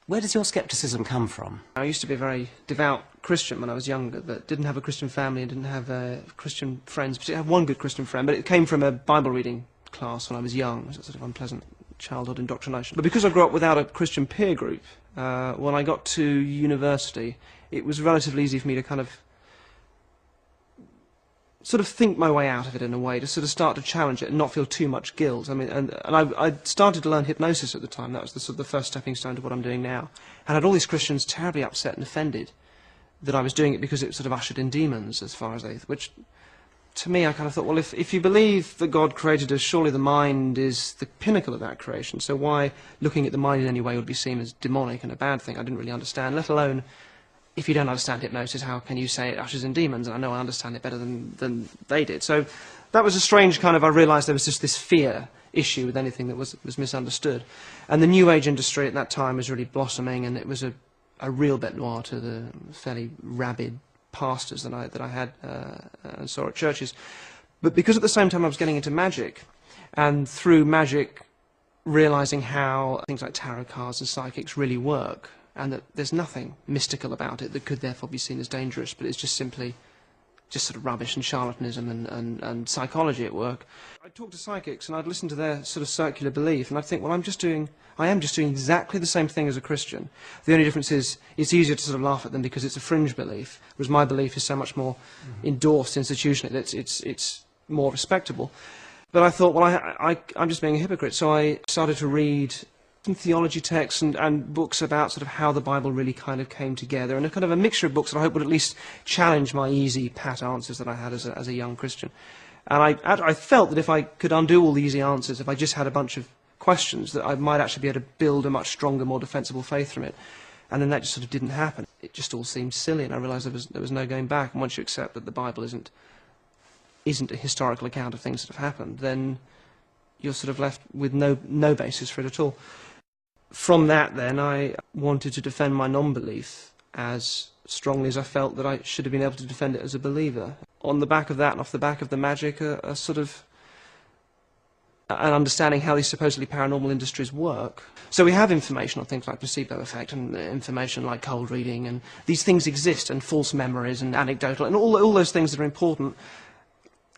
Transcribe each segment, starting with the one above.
Where does your scepticism come from? I used to be a very devout Christian when I was younger, but didn't have a Christian family and didn't have Christian friends. I had one good Christian friend, but it came from a Bible reading class when I was young. It was a sort of unpleasant childhood indoctrination. But because I grew up without a Christian peer group, when I got to university, it was relatively easy for me to kind of sort of think my way out of it in a way, to sort of start to challenge it and not feel too much guilt. I mean, and I started to learn hypnosis at the time. That was the sort of the first stepping stone to what I'm doing now. And I had all these Christians terribly upset and offended that I was doing it because it sort of ushered in demons, as far as they, which to me I kind of thought, well, if you believe that God created us, surely the mind is the pinnacle of that creation. So why looking at the mind in any way would be seen as demonic and a bad thing? I didn't really understand, let alone, if you don't understand hypnosis, how can you say it ushers in demons? And I know I understand it better than they did. So that was a strange kind of, I realised there was just this fear issue with anything that was misunderstood. And the New Age industry at that time was really blossoming, and it was a real bête noire to the fairly rabid pastors that I had and saw at churches. But because at the same time I was getting into magic, and through magic realising how things like tarot cards and psychics really work, and that there's nothing mystical about it that could therefore be seen as dangerous, but it's just simply just sort of rubbish and charlatanism and psychology at work. I'd talk to psychics and I'd listen to their sort of circular belief, and I'd think, well, I am just doing exactly the same thing as a Christian. The only difference is it's easier to sort of laugh at them because it's a fringe belief, whereas my belief is so much more endorsed institutionally. It's more respectable. But I thought, well, I'm just being a hypocrite, so I started to read some theology texts and books about sort of how the Bible really kind of came together, and a kind of a mixture of books that I hope would at least challenge my easy, pat answers that I had as a young Christian. And I felt that if I could undo all the easy answers, if I just had a bunch of questions, that I might actually be able to build a much stronger, more defensible faith from it. And then that just sort of didn't happen. It just all seemed silly, and I realised there was no going back. And once you accept that the Bible isn't a historical account of things that have happened, then you're sort of left with no basis for it at all. From that, then, I wanted to defend my non-belief as strongly as I felt that I should have been able to defend it as a believer. On the back of that, and off the back of the magic, a sort of an understanding how these supposedly paranormal industries work. So we have information on things like placebo effect, and information like cold reading, and these things exist, and false memories, and anecdotal, and all those things that are important.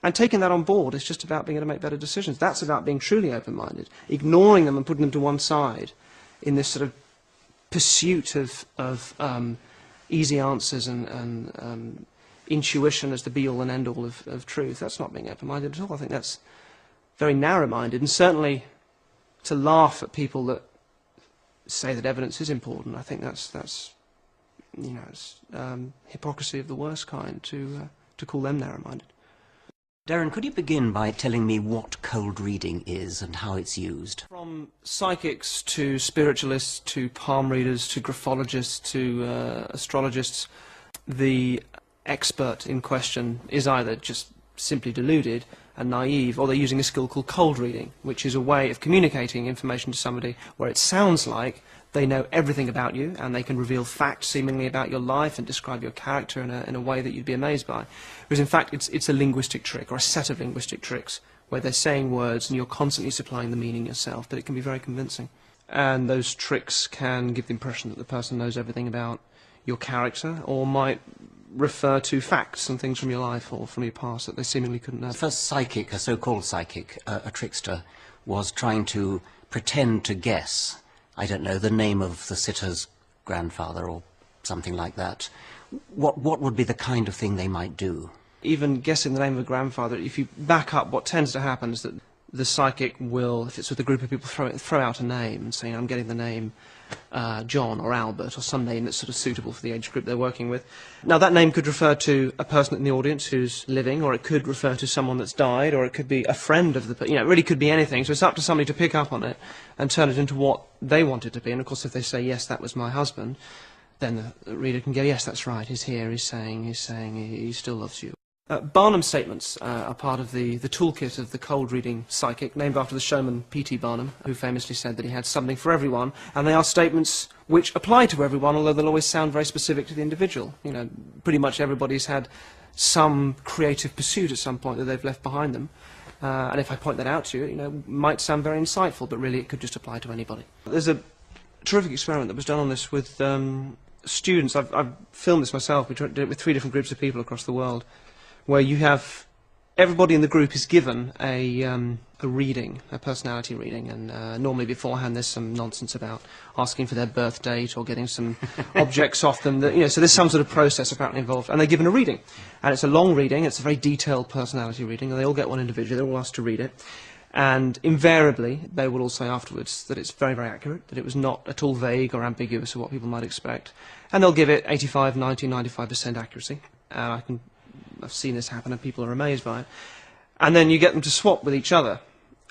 And taking that on board is just about being able to make better decisions. That's about being truly open-minded. Ignoring them and putting them to one side in this sort of pursuit of easy answers and intuition as the be-all and end-all of truth. That's not being open-minded at all. I think that's very narrow-minded, and certainly to laugh at people that say that evidence is important, I think that's you know, it's hypocrisy of the worst kind to call them narrow-minded. Derren, could you begin by telling me what cold reading is and how it's used? From psychics to spiritualists to palm readers to graphologists to astrologists, the expert in question is either just simply deluded and naive, or they're using a skill called cold reading, which is a way of communicating information to somebody where it sounds like they know everything about you, and they can reveal facts seemingly about your life and describe your character in a way that you'd be amazed by. Whereas in fact it's a linguistic trick, or a set of linguistic tricks, where they're saying words and you're constantly supplying the meaning yourself, but it can be very convincing. And those tricks can give the impression that the person knows everything about your character, or might refer to facts and things from your life or from your past that they seemingly couldn't know. The first psychic, a so-called psychic, a trickster, was trying to pretend to guess, I don't know, the name of the sitter's grandfather or something like that. What would be the kind of thing they might do? Even guessing the name of a grandfather, if you back up, what tends to happen is that the psychic will, if it's with a group of people, throw out a name and say, I'm getting the name John or Albert, or some name that's sort of suitable for the age group they're working with. Now that name could refer to a person in the audience who's living, or it could refer to someone that's died, or it could be a friend of the person. You know, it really could be anything. So it's up to somebody to pick up on it and turn it into what they want it to be. And of course, if they say, yes, that was my husband, then the reader can go, yes, that's right, he's here, he's saying he still loves you. Barnum statements are part of the toolkit of the cold reading psychic, named after the showman P.T. Barnum, who famously said that he had something for everyone, and they are statements which apply to everyone, although they'll always sound very specific to the individual. You know, pretty much everybody's had some creative pursuit at some point that they've left behind them, and if I point that out to you, you know, it might sound very insightful, but really it could just apply to anybody. There's a terrific experiment that was done on this with students. I've filmed this myself. We did it with 3 different groups of people across the world, where you have everybody in the group is given a reading, a personality reading, and normally beforehand there's some nonsense about asking for their birth date or getting some objects off them. That, so there's some sort of process apparently involved, and they're given a reading, and it's a long reading. It's a very detailed personality reading, and they all get one individually. They're all asked to read it, and invariably they will all say afterwards that it's very, very accurate, that it was not at all vague or ambiguous of what people might expect, and they'll give it 85, 90, 95% accuracy. And I've seen this happen, and people are amazed by it. And then you get them to swap with each other.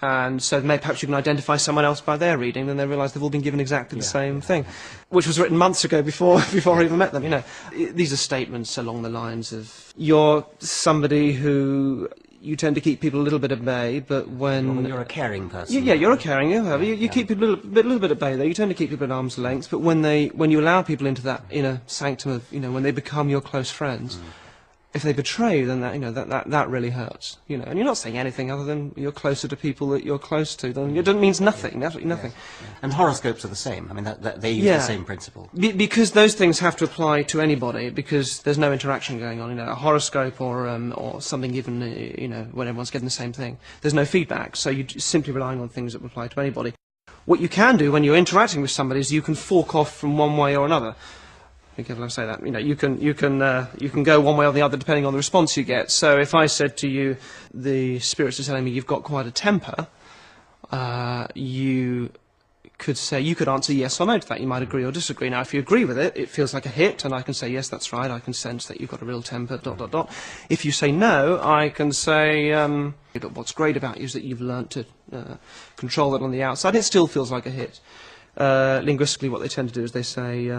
And so perhaps you can identify someone else by their reading, then they realise they've all been given exactly the same thing, which was written months ago before I even met them. These are statements along the lines of, you're somebody who you tend to keep people a little bit at bay, but when you're a caring person. Yeah, you're a caring. You keep people a little bit at bay. Though you tend to keep people at arm's length, but when you allow people into that inner sanctum of when they become your close friends. If they betray you, then that really hurts. And you're not saying anything other than you're closer to people that you're close to. Then it means nothing, absolutely nothing. Yes. And horoscopes are the same. I mean, they use the same principle. Because those things have to apply to anybody, because there's no interaction going on. A horoscope or something given, when everyone's getting the same thing. There's no feedback, so you're simply relying on things that apply to anybody. What you can do when you're interacting with somebody is you can fork off from one way or another. Be careful I say that. You can go one way or the other depending on the response you get. So if I said to you, the spirits are telling me you've got quite a temper, you could answer yes or no to that. You might agree or disagree. Now, if you agree with it, it feels like a hit, and I can say yes, that's right. I can sense that you've got a real temper. ... If you say no, I can say, but what's great about you is that you've learnt to control that on the outside. It still feels like a hit. Linguistically, what they tend to do is they say.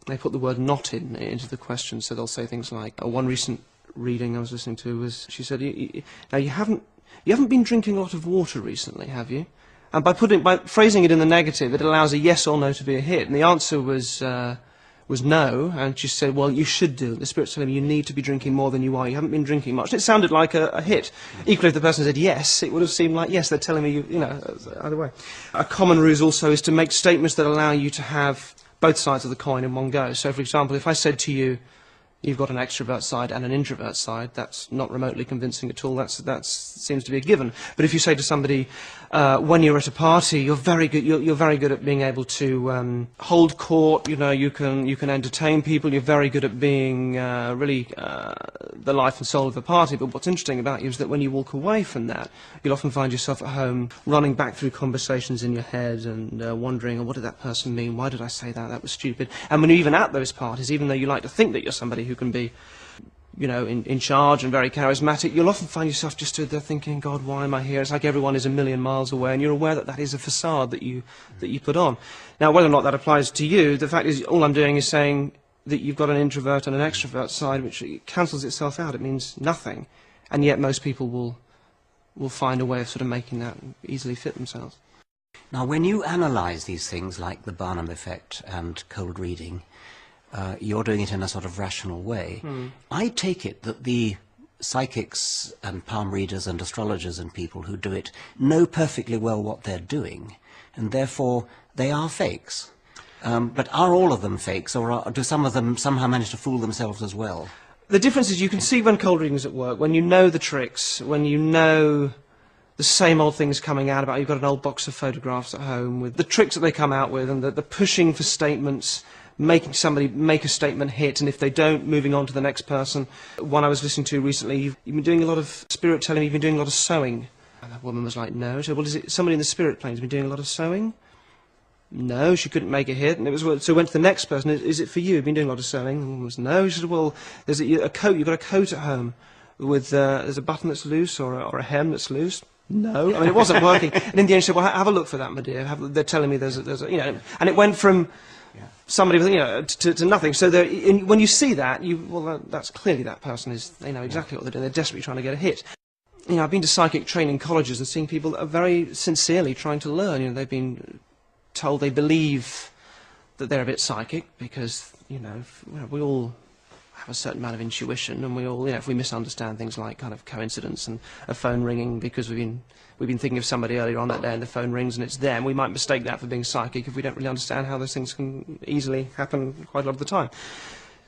They put the word not into the question, so they'll say things like, one recent reading I was listening to was, she said, now you haven't been drinking a lot of water recently, have you? And by phrasing it in the negative, it allows a yes or no to be a hit. And the answer was no, and she said, well, you should do. The spirit's telling me you need to be drinking more than you are. You haven't been drinking much. And it sounded like a hit. Equally, if the person said yes, it would have seemed like, yes, they're telling me, either way. A common ruse also is to make statements that allow you to have both sides of the coin in one go. So, for example, if I said to you, you've got an extrovert side and an introvert side, that's not remotely convincing at all. That seems to be a given. But if you say to somebody, when you're at a party, you're very good at being able to hold court. You can entertain people. You're very good at being really the life and soul of the party. But what's interesting about you is that when you walk away from that, you'll often find yourself at home running back through conversations in your head and wondering, oh, what did that person mean? Why did I say that? That was stupid. And when you're even at those parties, even though you like to think that you're somebody who can be in charge and very charismatic, you'll often find yourself just stood there thinking, God, why am I here? It's like everyone is a million miles away, and you're aware that that is a facade that you put on. Now, whether or not that applies to you, the fact is, all I'm doing is saying that you've got an introvert and an extrovert side, which cancels itself out. It means nothing, and yet most people will find a way of sort of making that easily fit themselves. Now, when you analyse these things like the Barnum effect and cold reading, you're doing it in a sort of rational way. I take it that the psychics and palm readers and astrologers and people who do it know perfectly well what they're doing, and therefore they are fakes. But are all of them fakes, or do some of them somehow manage to fool themselves as well? The difference is you can see when cold reading is at work, when you know the tricks, when you know the same old things coming out about, you've got an old box of photographs at home with the tricks that they come out with and the pushing for statements, making somebody make a statement hit, and if they don't, moving on to the next person. One I was listening to recently, you've been doing a lot of, spirit telling me you've been doing a lot of sewing. And that woman was like, no. She said, well, is it somebody in the spirit plane who's been doing a lot of sewing? No, she couldn't make a hit. And it was, so I went to the next person, is it for you? You've been doing a lot of sewing? And the woman was, no. She said, well, there's a coat, you've got a coat at home with, there's a button that's loose or a hem that's loose. No, I mean, it wasn't working. And in the end she said, well, have a look for that, my dear. They're telling me there's a, and it went from somebody with, to nothing. So when you see that, that's clearly that person they know exactly what they're doing. They're desperately trying to get a hit. I've been to psychic training colleges and seeing people that are very sincerely trying to learn. They've been told they believe that they're a bit psychic because, we all have a certain amount of intuition, and we all, if we misunderstand things like kind of coincidence and a phone ringing because we've been thinking of somebody earlier on that day and the phone rings and it's them, we might mistake that for being psychic if we don't really understand how those things can easily happen quite a lot of the time.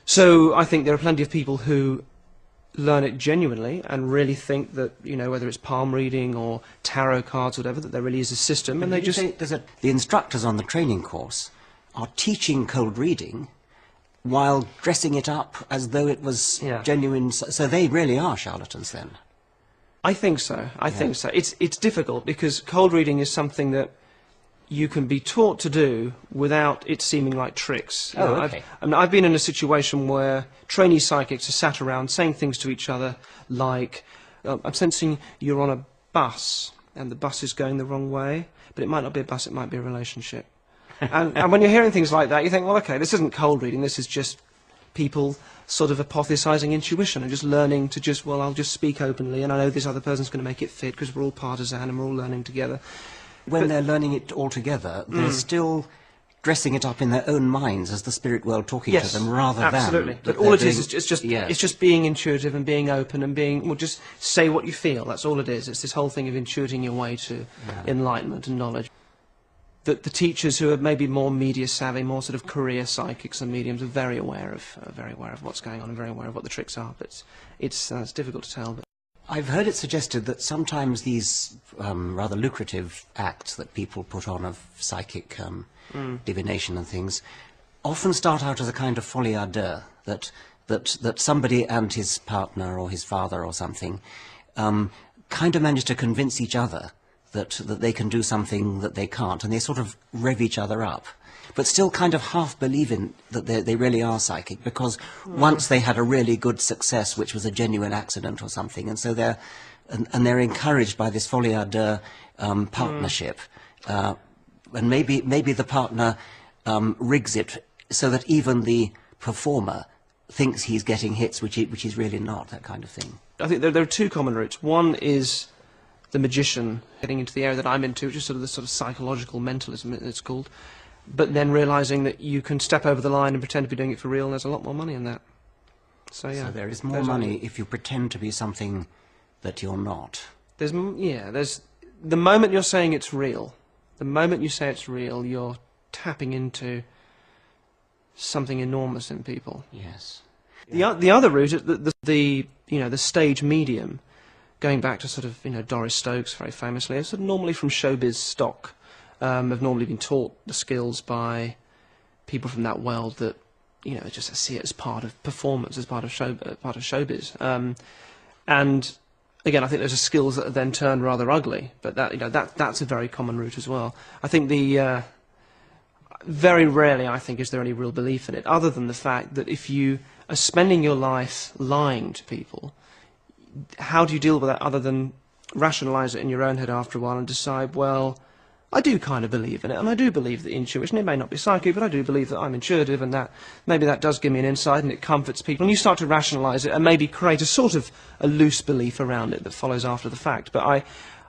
So I think there are plenty of people who learn it genuinely and really think that, whether it's palm reading or tarot cards or whatever, that there really is a system, and they just... The instructors on the training course are teaching cold reading while dressing it up as though it was genuine, so they really are charlatans then? I think so. I think so. It's difficult because cold reading is something that you can be taught to do without it seeming like tricks. Okay. I've been in a situation where trainee psychics are sat around saying things to each other like, I'm sensing you're on a bus and the bus is going the wrong way, but it might not be a bus, it might be a relationship. And when you're hearing things like that, you think, well, okay, this isn't cold reading, this is just people sort of hypothesizing intuition and just learning to just, well, I'll just speak openly and I know this other person's going to make it fit because we're all partisan and we're all learning together. When they're learning it all together, they're still dressing it up in their own minds as the spirit world talking to them, rather than... Absolutely. But all it is it's just being intuitive and being open and being... Well, just say what you feel. That's all it is. It's this whole thing of intuiting your way to enlightenment and knowledge. That the teachers who are maybe more media savvy, more sort of career psychics and mediums, are very aware of what's going on and very aware of what the tricks are. But it's difficult to tell. But I've heard it suggested that sometimes these rather lucrative acts that people put on of psychic divination and things often start out as a kind of folie à deux, that somebody and his partner or his father or something kind of manage to convince each other that they can do something that they can't, and they sort of rev each other up, but still kind of half believe in that they really are psychic, because once they had a really good success, which was a genuine accident or something, and so they're encouraged by this folie à deux partnership, and maybe the partner rigs it so that even the performer thinks he's getting hits, which he's really not, that kind of thing. I think there are two common routes. One is the magician getting into the area that I'm into, which is sort of the psychological mentalism, it's called, but then realising that you can step over the line and pretend to be doing it for real, and there's a lot more money in that. So yeah. So there is more money if you pretend to be something that you're not. There's the moment you're saying it's real, the moment you say it's real, you're tapping into something enormous in people. Yes. The other route is the stage medium. Going back to sort of, Doris Stokes, very famously, is sort of normally from showbiz stock, have normally been taught the skills by people from that world that, just see it as part of performance, as part of showbiz. And again, I think those are skills that are then turned rather ugly, but that's a very common route as well. I think very rarely, I think, is there any real belief in it, other than the fact that if you are spending your life lying to people, how do you deal with that other than rationalise it in your own head after a while and decide, well, I do kind of believe in it, and I do believe that intuition, it may not be psychic, but I do believe that I'm intuitive, and that maybe that does give me an insight and it comforts people. And you start to rationalise it and maybe create a sort of a loose belief around it that follows after the fact. But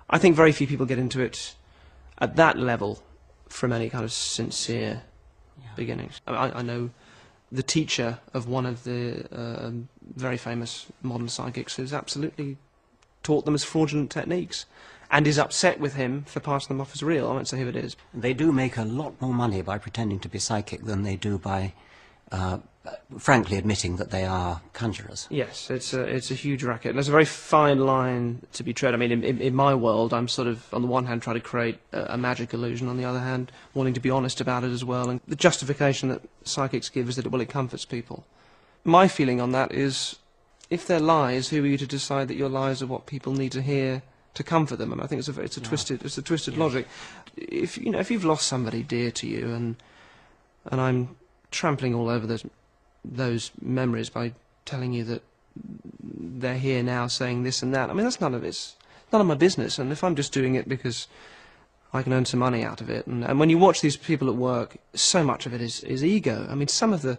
I think very few people get into it at that level from any kind of sincere beginnings. I know the teacher of one of the very famous modern psychics has absolutely taught them as fraudulent techniques and is upset with him for passing them off as real. I won't say who it is. They do make a lot more money by pretending to be psychic than they do by frankly admitting that they are conjurers. Yes, it's a huge racket. There's a very fine line to be tread. I mean, in my world, I'm sort of, on the one hand, trying to create a magic illusion, on the other hand, wanting to be honest about it as well. And the justification that psychics give is that, well, it comforts people. My feeling on that is, if they're lies, who are you to decide that your lies are what people need to hear to comfort them? And I think it's a twisted logic. If you've lost somebody dear to you, and I'm trampling all over those memories by telling you that they're here now saying this and that, I mean, that's none of my business. And if I'm just doing it because I can earn some money out of it, and when you watch these people at work, so much of it is ego. I mean, some of the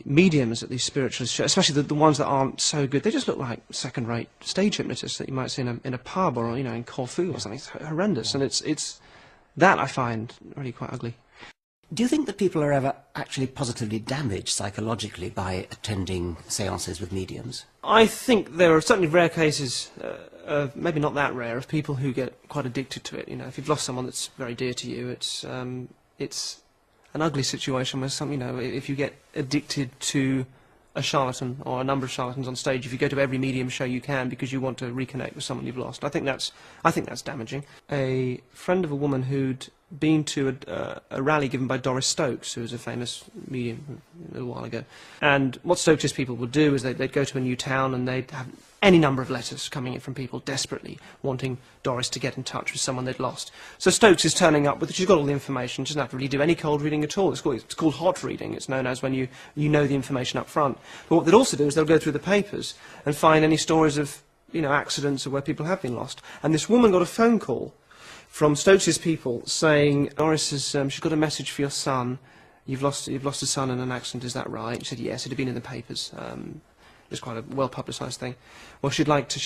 mediums at these spiritualists shows, especially the ones that aren't so good, they just look like second-rate stage hypnotists that you might see in a pub or in Corfu or something. It's horrendous, and it's that I find really quite ugly. Do you think that people are ever actually positively damaged psychologically by attending seances with mediums? I think there are certainly rare cases, maybe not that rare, of people who get quite addicted to it. You know, if you've lost someone that's very dear to you, it's an ugly situation where if you get addicted to a charlatan or a number of charlatans on stage, if you go to every medium show you can because you want to reconnect with someone you've lost, I think that's damaging. A friend of a woman who'd been to a rally given by Doris Stokes, who was a famous medium a little while ago, and what Stokes' people would do is they'd go to a new town and they'd have any number of letters coming in from people desperately wanting Doris to get in touch with someone they'd lost. So Stokes is turning up she's got all the information, she doesn't have to really do any cold reading at all. It's called hot reading. It's known as when you know the information up front. But what they'd also do is they'll go through the papers and find any stories of accidents or where people have been lost. And this woman got a phone call from Stokes' people saying, Doris she's got a message for your son. You've lost a son in an accident, is that right? She said yes, it had been in the papers. It's quite a well-publicised thing. Well, she'd like to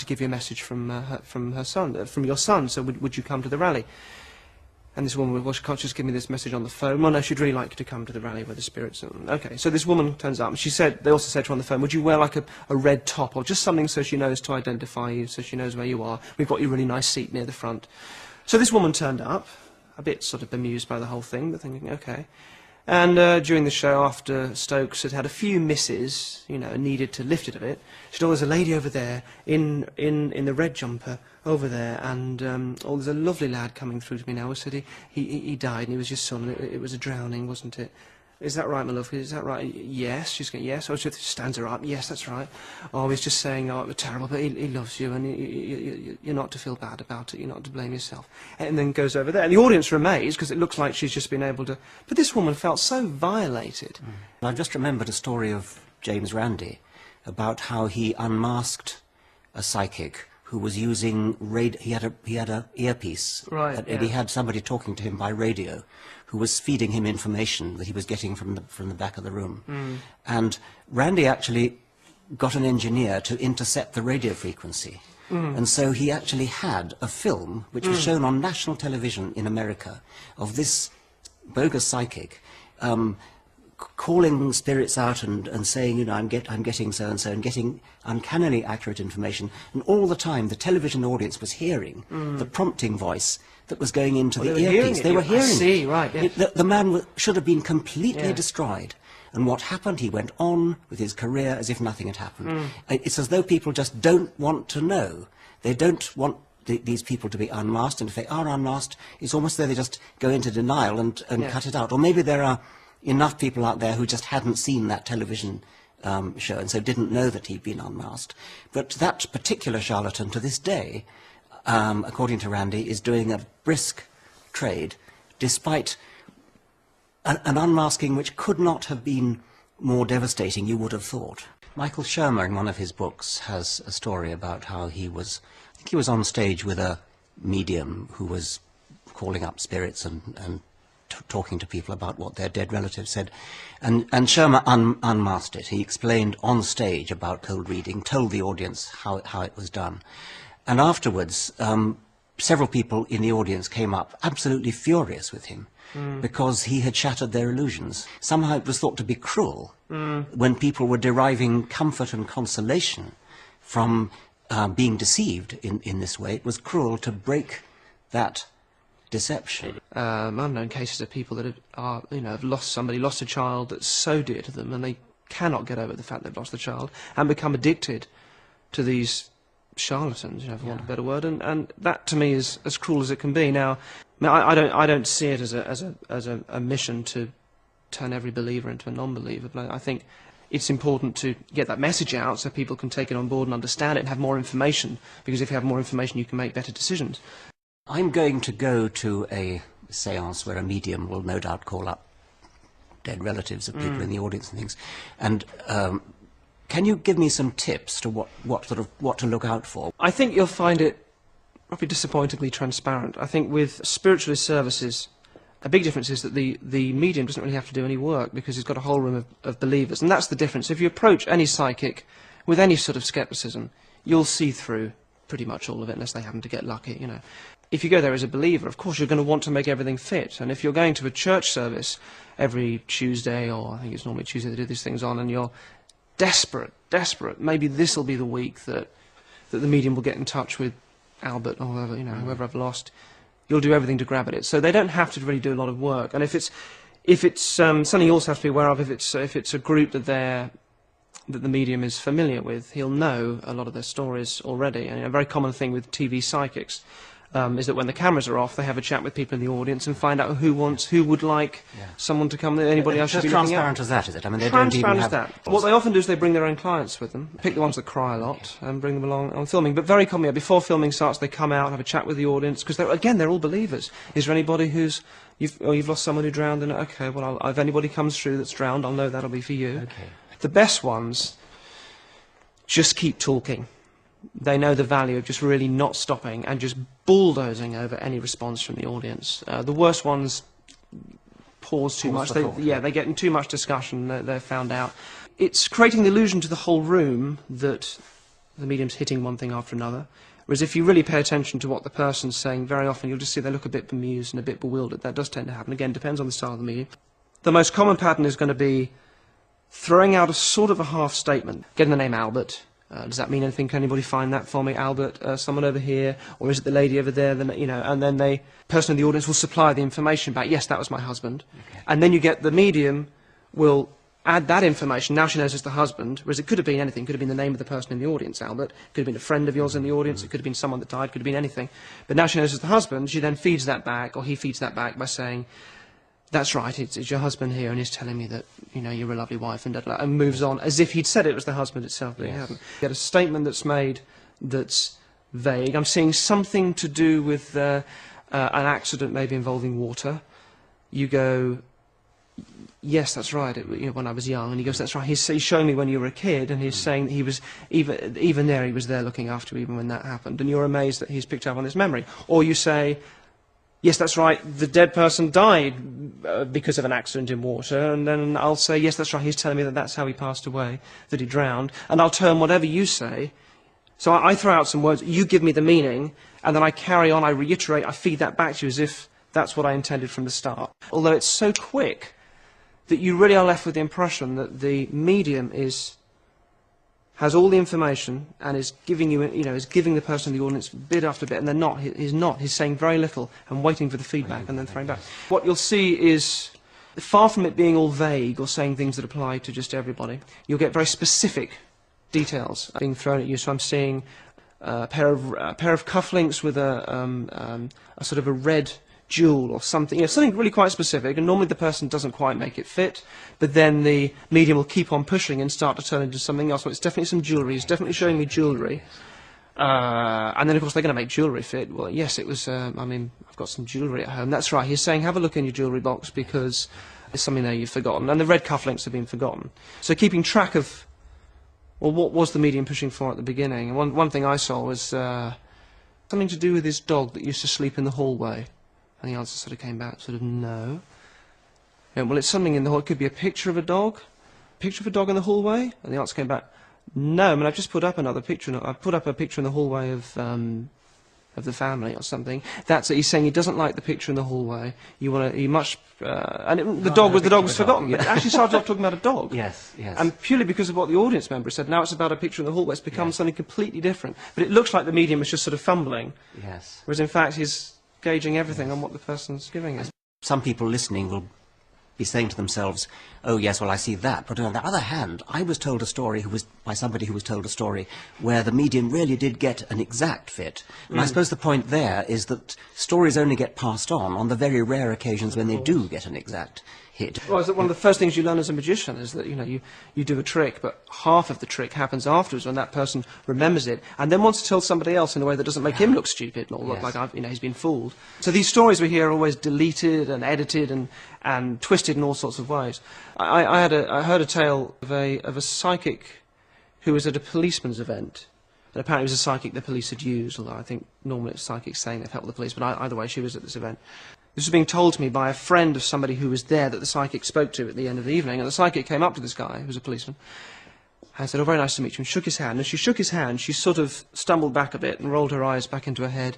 give you a message from your son. So would you come to the rally? And this woman, well, she can't just give me this message on the phone. Well, no, she'd really like you to come to the rally where the spirits are. Okay, so this woman turns up, and they also said to her on the phone, would you wear like a red top or just something so she knows to identify you, so she knows where you are? We've got you a really nice seat near the front. So this woman turned up, a bit sort of bemused by the whole thing, but thinking, okay. And during the show, after Stokes had had a few misses, needed to lift it a bit, she said, oh, there's a lady over there in the red jumper over there, and oh, there's a lovely lad coming through to me now. He said he died and he was your son. It was a drowning, wasn't it? Is that right, my love? Is that right? Yes. She's going, yes. Oh, she stands her up. Yes, that's right. Oh, he's just saying, oh, it was terrible, but he loves you, and you're not to feel bad about it. You're not to blame yourself. And then goes over there. And the audience are amazed, because it looks like she's just been able to... But this woman felt so violated. I've just remembered a story of James Randi about how he unmasked a psychic who was using he had a earpiece, right, and he had somebody talking to him by radio, who was feeding him information that he was getting from the back of the room. And Randi actually got an engineer to intercept the radio frequency, and so he actually had a film which was shown on national television in America of this bogus psychic calling spirits out and saying, I'm getting so-and-so, and getting uncannily accurate information. And all the time, the television audience was hearing the prompting voice that was going into the earpiece. They were hearing it. I see, right, yeah. The man should have been completely destroyed. And what happened, he went on with his career as if nothing had happened. It's as though people just don't want to know. They don't want these people to be unmasked, and if they are unmasked, it's almost as though they just go into denial and cut it out. Or maybe there are enough people out there who just hadn't seen that television show and so didn't know that he'd been unmasked. But that particular charlatan to this day, according to Randi, is doing a brisk trade despite an unmasking which could not have been more devastating, you would have thought. Michael Shermer, in one of his books, has a story about how I think he was on stage with a medium who was calling up spirits and talking to people about what their dead relatives said. And Shermer unmasked it. He explained on stage about cold reading, told the audience how it was done. And afterwards, several people in the audience came up absolutely furious with him because he had shattered their illusions. Somehow it was thought to be cruel when people were deriving comfort and consolation from being deceived in this way. It was cruel to break that deception. I've known cases of people that have lost a child that's so dear to them, and they cannot get over the fact they've lost the child, and become addicted to these charlatans, for want of a better word, and that to me is as cruel as it can be. Now, I don't see it as a mission to turn every believer into a non-believer, but I think it's important to get that message out so people can take it on board and understand it and have more information, because if you have more information you can make better decisions. I'm going to go to a séance where a medium will no doubt call up dead relatives of people in the audience and things. And can you give me some tips to what to look out for? I think you'll find it probably disappointingly transparent. I think with spiritualist services, a big difference is that the medium doesn't really have to do any work because he's got a whole room of believers. And that's the difference. If you approach any psychic with any sort of scepticism, you'll see through pretty much all of it, unless they happen to get lucky, you know. If you go there as a believer, of course you're going to want to make everything fit. And if you're going to a church service every Tuesday, or I think it's normally Tuesday they do these things on, and you're desperate, maybe this will be the week that the medium will get in touch with Albert or whoever, you know, whoever I've lost. You'll do everything to grab at it. So they don't have to really do a lot of work. And if it's something you also have to be aware of, if it's a group that the medium is familiar with, he'll know a lot of their stories already. And a very common thing with TV psychics is that when the cameras are off, they have a chat with people in the audience and find out who would like someone to come. Anybody else should be looking at. Transparent as that, is it? I mean, they transparent don't even as have that. What they often do is they bring their own clients with them, pick the ones that cry a lot, and bring them along on filming. But very commonly, before filming starts, they come out and have a chat with the audience, because they're all believers. Is there anybody you've lost someone who drowned? And okay, well, if anybody comes through that's drowned, I'll know that'll be for you. Okay. The best ones just keep talking. They know the value of just really not stopping and just bulldozing over any response from the audience. The worst ones pause too much. They get in too much discussion. They're found out. It's creating the illusion to the whole room that the medium's hitting one thing after another. Whereas if you really pay attention to what the person's saying, very often you'll just see they look a bit bemused and a bit bewildered. That does tend to happen. Again, depends on the style of the medium. The most common pattern is going to be throwing out a sort of a half statement. Getting the name Albert. Does that mean anything? Can anybody find that for me? Albert, someone over here, or is it the lady over there? Then, you know, and then the person in the audience will supply the information back. Yes, that was my husband. Okay. And then you get the medium will add that information. Now she knows it's the husband, whereas it could have been anything. It could have been the name of the person in the audience, Albert. It could have been a friend of yours in the audience. It could have been someone that died. It could have been anything. But now she knows it's the husband. She then feeds that back, or he feeds that back by saying, "That's right, it's your husband here, and he's telling me that, you know, you're a lovely wife," and moves on as if he'd said it was the husband itself, but he hadn't. You get a statement that's made that's vague. I'm seeing something to do with an accident maybe involving water. You go, "Yes, that's right, when I was young," and he goes, "That's right, he's showing me when you were a kid," and he's saying that he was, even there, he was there looking after you even when that happened, and you're amazed that he's picked up on this memory. Or you say, "Yes, that's right, the dead person died because of an accident in water," and then I'll say, "Yes, that's right, he's telling me that that's how he passed away, that he drowned," and I'll turn whatever you say. So I throw out some words, you give me the meaning, and then I carry on, I reiterate, I feed that back to you as if that's what I intended from the start. Although it's so quick that you really are left with the impression that the medium has all the information and is giving you, is giving the person in the audience bit after bit, and they're not. He's not. He's saying very little and waiting for the feedback and then throwing back. What you'll see is, far from it being all vague or saying things that apply to just everybody, you'll get very specific details being thrown at you. So I'm seeing a pair of cufflinks with a sort of a red jewel or something, something really quite specific, and normally the person doesn't quite make it fit, but then the medium will keep on pushing and start to turn into something else. Well, it's definitely some jewellery, he's definitely showing me jewellery, and then of course they're going to make jewellery fit. Well, yes, it was, I mean, I've got some jewellery at home. That's right, he's saying have a look in your jewellery box because there's something there you've forgotten, and the red cufflinks have been forgotten. So keeping track of, well, what was the medium pushing for at the beginning? And one thing I saw was something to do with his dog that used to sleep in the hallway. And the answer sort of came back, sort of, no. Yeah, well, it's something in the hall. It could be a picture of a dog in the hallway. And the answer came back, no. I mean, I've just put up another picture. I've put up a picture in the hallway of the family or something. That's it. He's saying he doesn't like the picture in the hallway. The dog was forgotten. Yeah. It actually started off talking about a dog. Yes, yes. And purely because of what the audience member said, now it's about a picture in the hallway. It's become something completely different. But it looks like the medium is just sort of fumbling. Yes. Whereas in fact he's gauging everything on what the person's giving us. Some people listening will be saying to themselves, "Oh yes, well I see that, but on the other hand, I was told a story by somebody who was told a story where the medium really did get an exact fit." And I suppose the point there is that stories only get passed on the very rare occasions when they do get an exact hit. Well, one of the first things you learn as a magician is that, you do a trick, but half of the trick happens afterwards when that person remembers it, and then wants to tell somebody else in a way that doesn't make him look stupid or look like he's been fooled. So these stories we hear are always deleted and edited and twisted in all sorts of ways. I heard a tale of a psychic who was at a policeman's event. And apparently it was a psychic the police had used, although I think normally it's psychics saying they've helped the police, but either way she was at this event. This was being told to me by a friend of somebody who was there that the psychic spoke to at the end of the evening, and the psychic came up to this guy, who was a policeman, and said, "Oh, very nice to meet you," and shook his hand. As she shook his hand, she sort of stumbled back a bit and rolled her eyes back into her head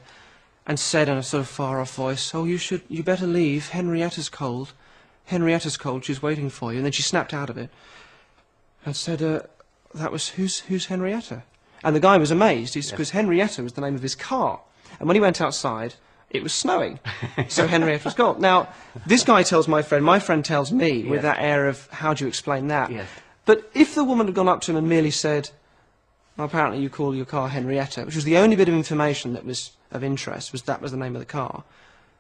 and said in a sort of far-off voice, "Oh, you better leave. Henrietta's cold. Henrietta's cold. She's waiting for you." And then she snapped out of it and said, "That was, who's Henrietta?" And the guy was amazed, because Henrietta was the name of his car. And when he went outside, it was snowing. So Henrietta was cold. Now, this guy tells my friend tells me, with that air of, how do you explain that? Yes. But if the woman had gone up to him and merely said, "Well, apparently you call your car Henrietta," which was the only bit of information that was of interest, that was the name of the car.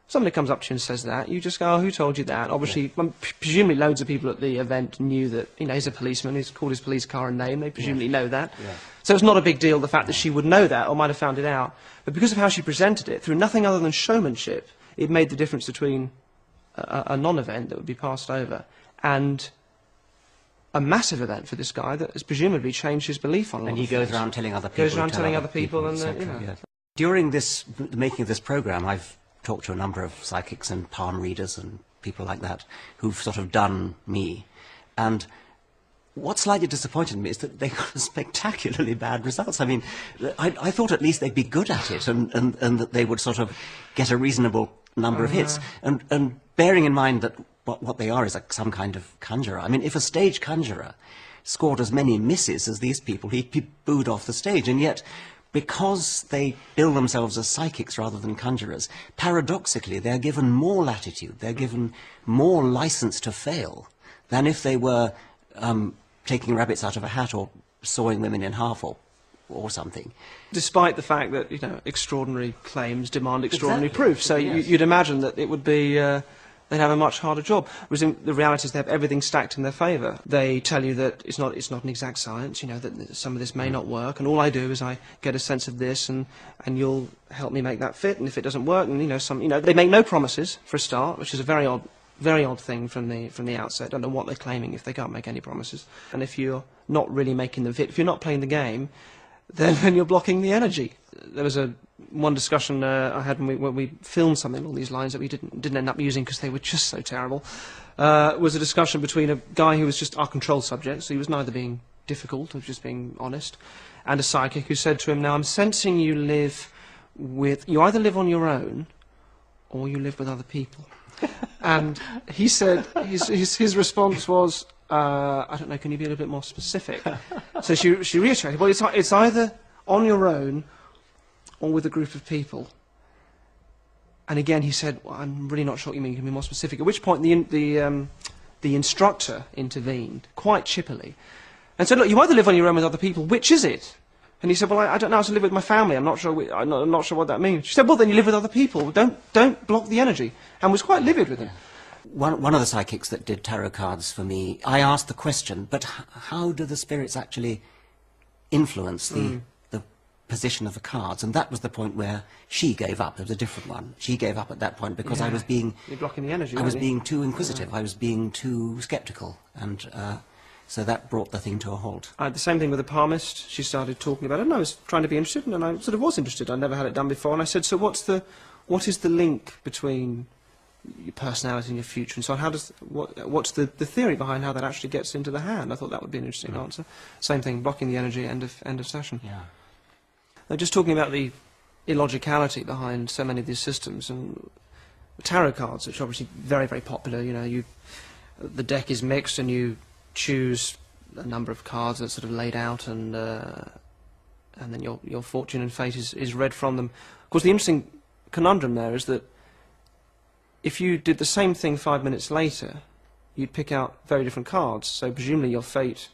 Somebody comes up to you and says that, you just go, "Oh, who told you that?" Obviously, presumably loads of people at the event knew that, he's a policeman, he's called his police car a name, they presumably know that. Yeah. So it's not a big deal, the fact that she would know that, or might have found it out. But because of how she presented it, through nothing other than showmanship, it made the difference between a non-event that would be passed over and a massive event for this guy that has presumably changed his belief on a lot of things. And he goes around telling other people. Goes around telling other people, and yeah. During the making of this programme, I've talked to a number of psychics and palm readers and people like that who've sort of done me. And what slightly disappointed me is that they got spectacularly bad results. I mean, I thought at least they'd be good at it and that they would sort of get a reasonable number of hits. And bearing in mind that what they are is like some kind of conjurer. I mean, if a stage conjurer scored as many misses as these people, he'd be booed off the stage. And yet, because they bill themselves as psychics rather than conjurers, paradoxically, they're given more latitude, they're given more license to fail than if they were taking rabbits out of a hat or sawing women in half or something. Despite the fact that, extraordinary claims demand extraordinary proof. So you'd imagine that it would be... they'd have a much harder job. Whereas the reality is they have everything stacked in their favour. They tell you that it's not an exact science, that some of this may not work, and all I do is I get a sense of this, and you'll help me make that fit, and if it doesn't work, and they make no promises for a start, which is a very odd thing from the outset. I don't know what they're claiming if they can't make any promises. And if you're not really making them fit, if you're not playing the game, then you're blocking the energy. There was one discussion I had when we filmed something along these lines that we didn't end up using because they were just so terrible. Was a discussion between a guy who was just our control subject, so he was neither being difficult or just being honest, and a psychic who said to him, "Now I'm sensing you either live on your own or you live with other people." And he said his response was, "I don't know, can you be a little bit more specific?" So she reiterated, "Well, it's either on your own or with a group of people." And again he said, "Well, I'm really not sure what you mean, can you be more specific?" At which point the instructor intervened, quite chippily, and said, "Look, you either live on your own with other people, which is it?" And he said, "Well, I don't know how to live with my family, I'm not sure what that means." She said, "Well, then you live with other people, don't block the energy," and was quite livid with him. One of the psychics that did tarot cards for me, I asked the question, but how do the spirits actually influence the position of the cards? And that was the point where she gave up. There was a different one. She gave up at that point because I was being... You're blocking the energy, I was being too inquisitive. I was being too sceptical. And so that brought the thing to a halt. I had the same thing with the palmist. She started talking about it, and I was trying to be interested, and I sort of was interested. I never had it done before. And I said, "So what is the link between your personality and your future?" And so what's the theory behind how that actually gets into the hand? I thought that would be an interesting answer. Same thing, blocking the energy, end of session. Yeah. Now, just talking about the illogicality behind so many of these systems, and tarot cards, which are obviously very, very popular. The deck is mixed, and you choose a number of cards that's sort of laid out, and then your fortune and fate is read from them. Of course, the interesting conundrum there is that if you did the same thing 5 minutes later, you'd pick out very different cards. So presumably your fate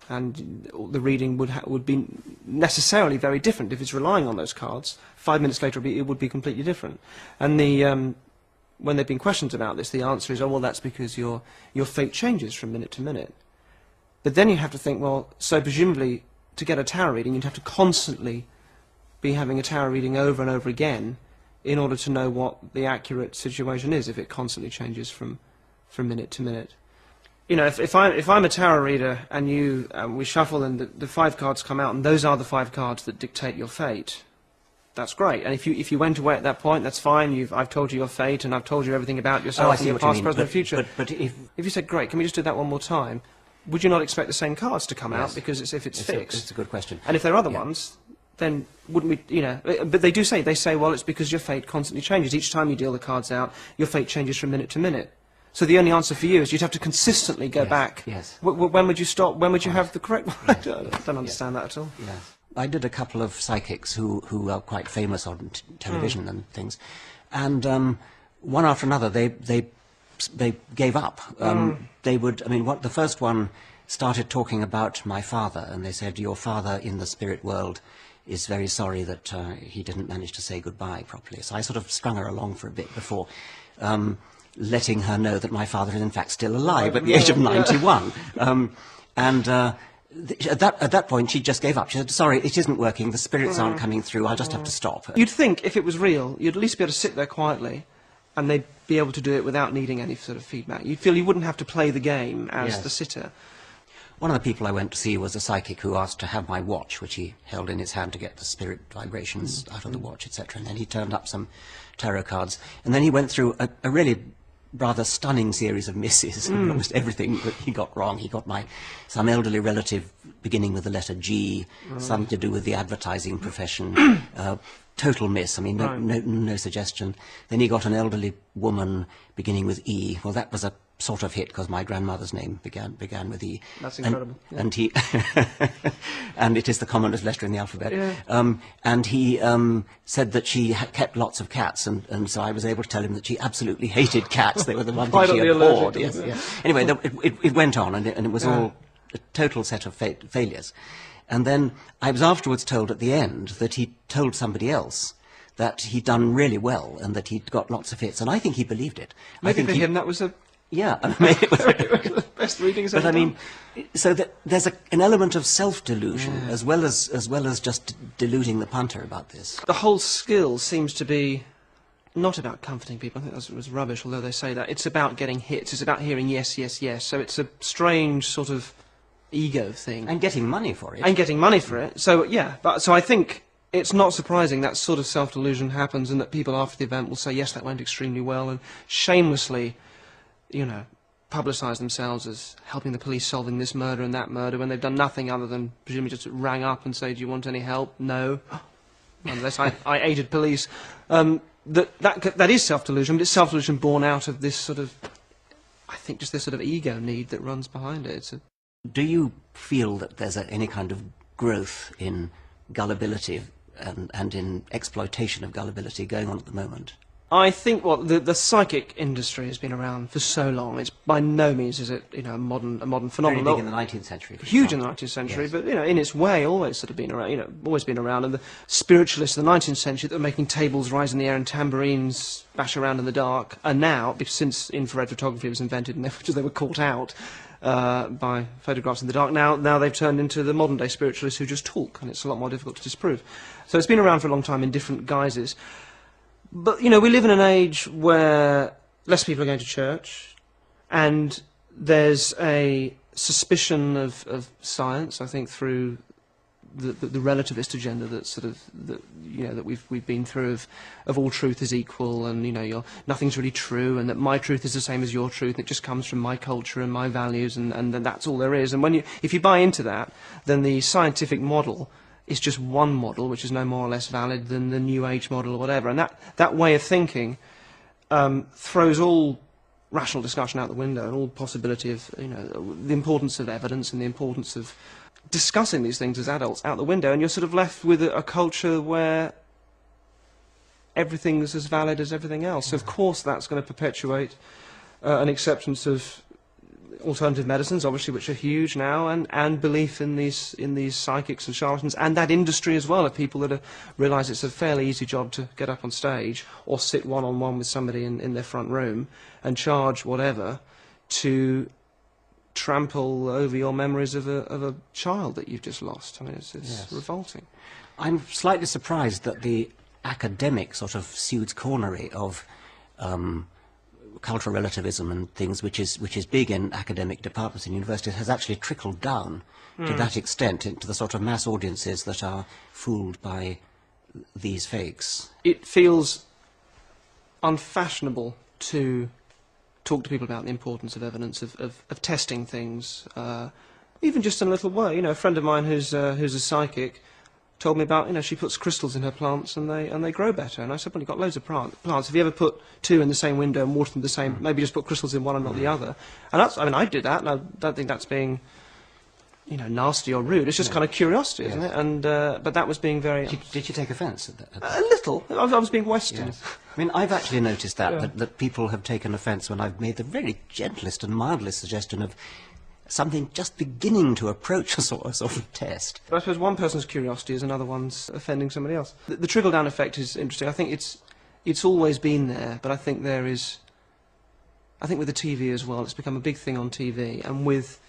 and the reading would be necessarily very different if it's relying on those cards. 5 minutes later, it would be completely different. And when there have been questions about this, the answer is, "Oh, well, that's because your fate changes from minute to minute." But then you have to think, well, so presumably to get a tarot reading, you'd have to constantly be having a tarot reading over and over again in order to know what the accurate situation is, if it constantly changes from minute to minute. If I'm a tarot reader and we shuffle and the 5 cards come out and those are the 5 cards that dictate your fate, that's great. And if you went away at that point, that's fine. I've told you your fate and I've told you everything about yourself and your past, present, and future. But if you said, "Great, can we just do that one more time?" would you not expect the same cards to come out Yes. because if it's fixed? It's a good question. And if there are other ones, then wouldn't we, you know, but they say, well, it's because your fate constantly changes. Each time you deal the cards out, your fate changes from minute to minute. So the only answer for you is you'd have to consistently go back. Yes. When would you stop? When would you have the correct one? I don't understand that at all. Yes. I did a couple of psychics who are quite famous on television and things, and one after another they gave up. They would, I mean, the first one started talking about my father, and they said, your father in the spirit world is very sorry that he didn't manage to say goodbye properly. So I sort of strung her along for a bit before letting her know that my father is in fact still alive at the age of 91. At that point, she just gave up. She said, sorry, it isn't working, the spirits aren't coming through, I'll just have to stop. You'd think if it was real, you'd at least be able to sit there quietly and they'd be able to do it without needing any sort of feedback. You'd feel you wouldn't have to play the game as the sitter. One of the people I went to see was a psychic who asked to have my watch, which he held in his hand to get the spirit vibrations out of the watch, etc. And then he turned up some tarot cards. And then he went through a really rather stunning series of misses. Almost everything that he got wrong. He got some elderly relative beginning with the letter G, something to do with the advertising profession. Total miss. I mean, no suggestion. Then he got an elderly woman beginning with E. Well, that was a sort of hit because my grandmother's name began with E. That's incredible. And he and it is the commonest letter in the alphabet. Yeah. And he said that she kept lots of cats, and so I was able to tell him that she absolutely hated cats. They were the one thing she abhorred. Yes. Anyway, it went on, and it was all a total set of failures. And then I was afterwards told at the end that he told somebody else that he'd done really well and that he'd got lots of hits, and I think he believed it. Maybe for him that was a... Yeah, I mean, it was the best readings ever but I mean, done. so that there's an element of self-delusion as well as just deluding the punter about this. The whole skill seems to be not about comforting people. I think that was rubbish, although they say that. It's about getting hits. It's about hearing yes, yes, yes. So it's a strange sort of ego thing. And getting money for it. And getting money for it. So, yeah, so I think it's not surprising that sort of self-delusion happens and that people after the event will say, yes, that went extremely well, and shamelessly, you know, publicise themselves as helping the police solving this murder and that murder when they've done nothing other than presumably just rang up and say, do you want any help? No. Unless I aided police. That is self-delusion, but it's self-delusion born out of this sort of, I think, just this sort of ego need that runs behind it. Do you feel that there's any kind of growth in gullibility and in exploitation of gullibility going on at the moment? I think the psychic industry has been around for so long. It's by no means is it, you know, a modern phenomenon. Very big in the 19th century. Huge in the 19th century, yes. But you know, in its way, always sort of been around. You know, always been around. And the spiritualists of the 19th century that were making tables rise in the air and tambourines bash around in the dark, are now, since infrared photography was invented and they were caught out by photographs in the dark. Now they've turned into the modern day spiritualists who just talk, and it's a lot more difficult to disprove. So it's been around for a long time in different guises. But, you know, we live in an age where less people are going to church, and there's a suspicion of science, I think, through the relativist agenda that we've been through of all truth is equal, and, you know, nothing's really true, and that my truth is the same as your truth, and it just comes from my culture and my values, and that's all there is. And if you buy into that, then the scientific model is just one model, which is no more or less valid than the New Age model or whatever. And that way of thinking throws all rational discussion out the window and all possibility of, you know, the importance of evidence and the importance of discussing these things as adults out the window. And you're sort of left with a culture where everything is as valid as everything else. So of course that's going to perpetuate an acceptance of alternative medicines, obviously, which are huge now, and belief in these psychics and charlatans, and that industry as well, of people that realise it's a fairly easy job to get up on stage or sit one-on-one with somebody in their front room and charge whatever to trample over your memories of a child that you've just lost. I mean, it's yes. Revolting. I'm slightly surprised that the academic sort of Sude's cornery of cultural relativism and things, which is big in academic departments in universities, has actually trickled down to that extent into the sort of mass audiences that are fooled by these fakes. It feels unfashionable to talk to people about the importance of evidence, of testing things, even just in a little way. You know, a friend of mine who's a psychic told me about, you know, she puts crystals in her plants and they grow better. And I said, well, you've got loads of plants. Have you ever put two in the same window and watered them the same? Maybe just put crystals in one and not the other. And that's, I mean, I did that, and I don't think that's being, you know, nasty or rude. It's just kind of curiosity, isn't it? And but that was being very. Did you take offence at that? A little. I was being Western. Yes. I mean, I've actually noticed that people have taken offence when I've made the very gentlest and mildest suggestion of something just beginning to approach a sort of test. But I suppose one person's curiosity is another one's offending somebody else. The trickle-down effect is interesting. I think it's always been there, but I think there is. I think with the TV as well, it's become a big thing on TV, and with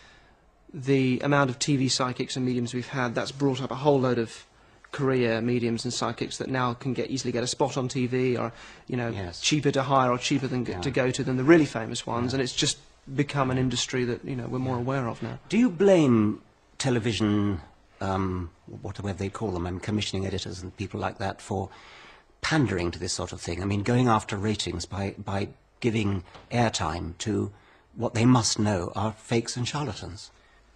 the amount of TV psychics and mediums we've had, that's brought up a whole load of career mediums and psychics that now can easily get a spot on TV, or, you know, cheaper to hire or cheaper to go to than the really famous ones, and it's just become an industry that, you know, we're more aware of now. Do you blame television, whatever they call them, commissioning editors and people like that, for pandering to this sort of thing? I mean, going after ratings by giving airtime to what they must know are fakes and charlatans?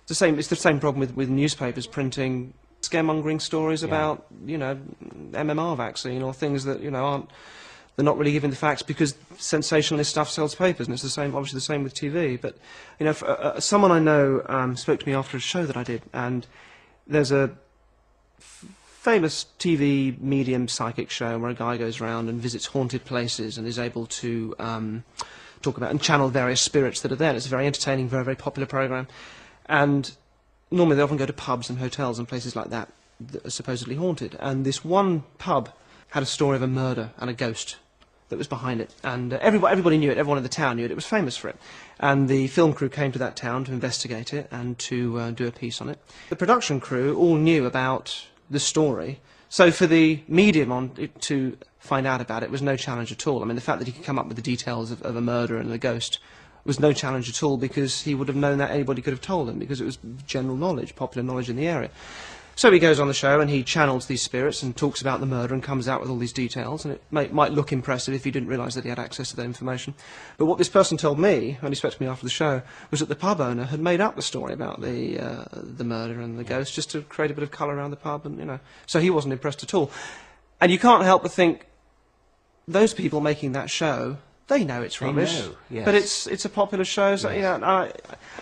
It's the same problem with newspapers printing scaremongering stories about, you know, MMR vaccine or things that, you know, they're not really giving the facts because sensationalist stuff sells papers, and it's the same, obviously the same with TV. But, you know, someone I know spoke to me after a show that I did, and there's a famous TV medium psychic show where a guy goes around and visits haunted places and is able to talk about and channel various spirits that are there. And it's a very entertaining, very, very popular program. And normally they often go to pubs and hotels and places like that that are supposedly haunted. And this one pub had a story of a murder and a ghost that was behind it. And everybody knew it, everyone in the town knew it, it was famous for it. And the film crew came to that town to investigate it and to do a piece on it. The production crew all knew about the story, so for the medium to find out about it was no challenge at all. I mean, the fact that he could come up with the details of a murder and a ghost was no challenge at all, because he would have known that anybody could have told him, because it was general knowledge, popular knowledge in the area. So he goes on the show and he channels these spirits and talks about the murder and comes out with all these details, and it might look impressive if you didn't realise that he had access to that information. But what this person told me, when he spoke to me after the show, was that the pub owner had made up the story about the murder and the ghost just to create a bit of colour around the pub, and, you know, so he wasn't impressed at all. And you can't help but think, those people making that show, they know it's rubbish. They know, yes. But it's a popular show, so, you know,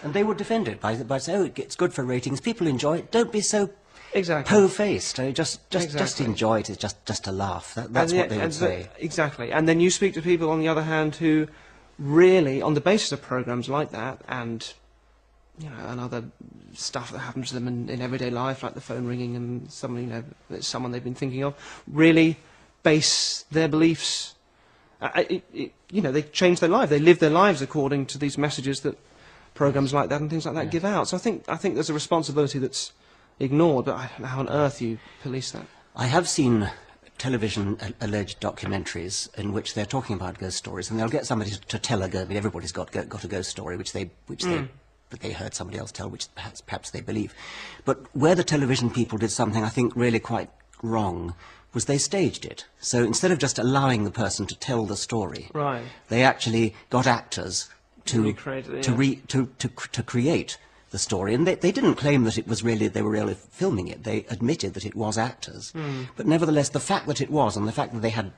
and they would defend it by saying, oh, it's good for ratings, people enjoy it, don't be so exactly po-faced. Just enjoy it. It's just a laugh. That's what they would say. Exactly. And then you speak to people, on the other hand, who really, on the basis of programs like that, and, you know, and other stuff that happens to them in everyday life, like the phone ringing and someone, you know, someone they've been thinking of, really base their beliefs. You know, they change their life. They live their lives according to these messages that programs like that and things like that give out. So I think there's a responsibility that's ignored, but I don't know how on earth you police that. I have seen television alleged documentaries in which they're talking about ghost stories, and they'll get somebody to tell a ghost. I mean, everybody's got a ghost story which they heard somebody else tell, which perhaps they believe. But where the television people did something, I think, really quite wrong, was they staged it. So instead of just allowing the person to tell the story, they actually got actors to create the story, and they didn't claim that it was really, they were really filming it. They admitted that it was actors. But nevertheless, the fact that it was, and the fact that they had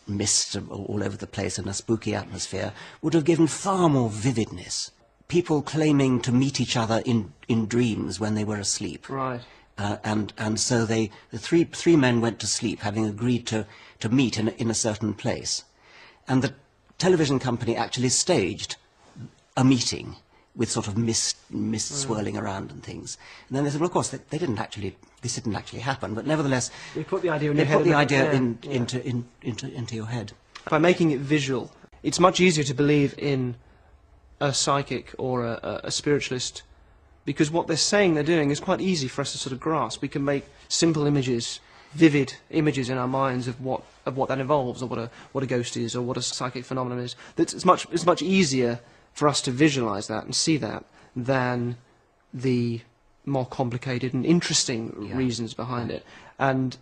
mist all over the place and a spooky atmosphere, would have given far more vividness. People claiming to meet each other in dreams when they were asleep. And so the three men went to sleep, having agreed to meet in a certain place. And the television company actually staged a meeting with sort of mist swirling around and things. And then they said, well, of course, this didn't actually happen, but nevertheless, they put the idea in your head. They put the idea into your head. By making it visual, it's much easier to believe in a psychic or a spiritualist, because what they're saying they're doing is quite easy for us to sort of grasp. We can make simple images, vivid images in our minds of what that involves, or what a ghost is, or what a psychic phenomenon is. It's much easier for us to visualise that and see that than the more complicated and interesting reasons behind it. And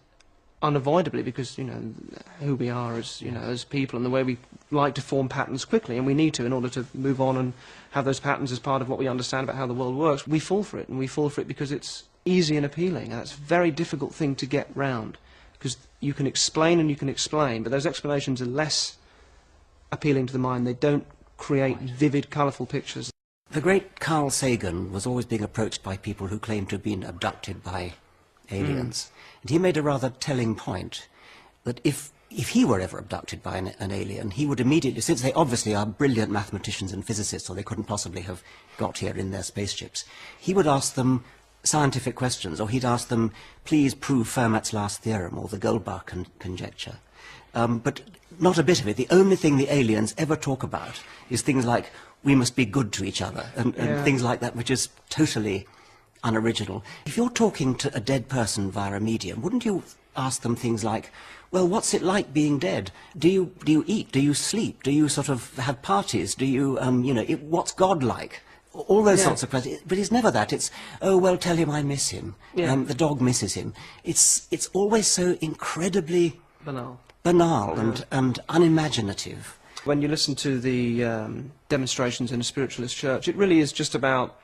unavoidably, because, you know, who we are as, you know, as people, and the way we like to form patterns quickly, and we need to in order to move on and have those patterns as part of what we understand about how the world works. We fall for it, and we fall for it because it's easy and appealing, and that's a very difficult thing to get round, because you can explain and you can explain, but those explanations are less appealing to the mind. They don't create vivid, colourful pictures. The great Carl Sagan was always being approached by people who claimed to have been abducted by aliens. And he made a rather telling point that if he were ever abducted by an alien, he would immediately, since they obviously are brilliant mathematicians and physicists, or they couldn't possibly have got here in their spaceships, he would ask them scientific questions, or he'd ask them, please prove Fermat's last theorem, or the Goldbach conjecture. But not a bit of it. The only thing the aliens ever talk about is things like, we must be good to each other, and things like that, which is totally unoriginal. If you're talking to a dead person via a medium, wouldn't you ask them things like, well, what's it like being dead? Do you eat? Do you sleep? Do you sort of have parties? Do you, you know, what's God like? All those sorts of questions. But it's never that. It's, oh, well, tell him I miss him. The dog misses him. It's always so incredibly banal and unimaginative. When you listen to the demonstrations in a spiritualist church, it really is just about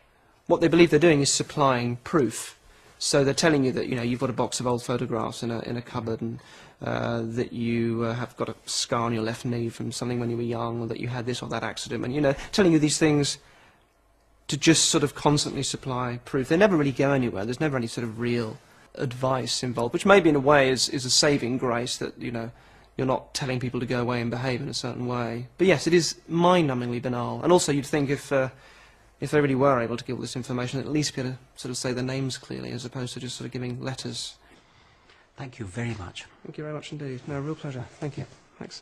what they believe they're doing is supplying proof. So they're telling you that, you know, you've got a box of old photographs in a cupboard, and that you have got a scar on your left knee from something when you were young, or that you had this or that accident, and, you know, telling you these things to just sort of constantly supply proof. They never really go anywhere. There's never any sort of real advice involved, which maybe in a way is a saving grace, that, you know, you're not telling people to go away and behave in a certain way. But yes, it is mind-numbingly banal. And also you'd think if they really were able to give all this information, at least be able to sort of say their names clearly, as opposed to just sort of giving letters. Thank you very much. Thank you very much indeed. No, real pleasure. Thank you. Thanks.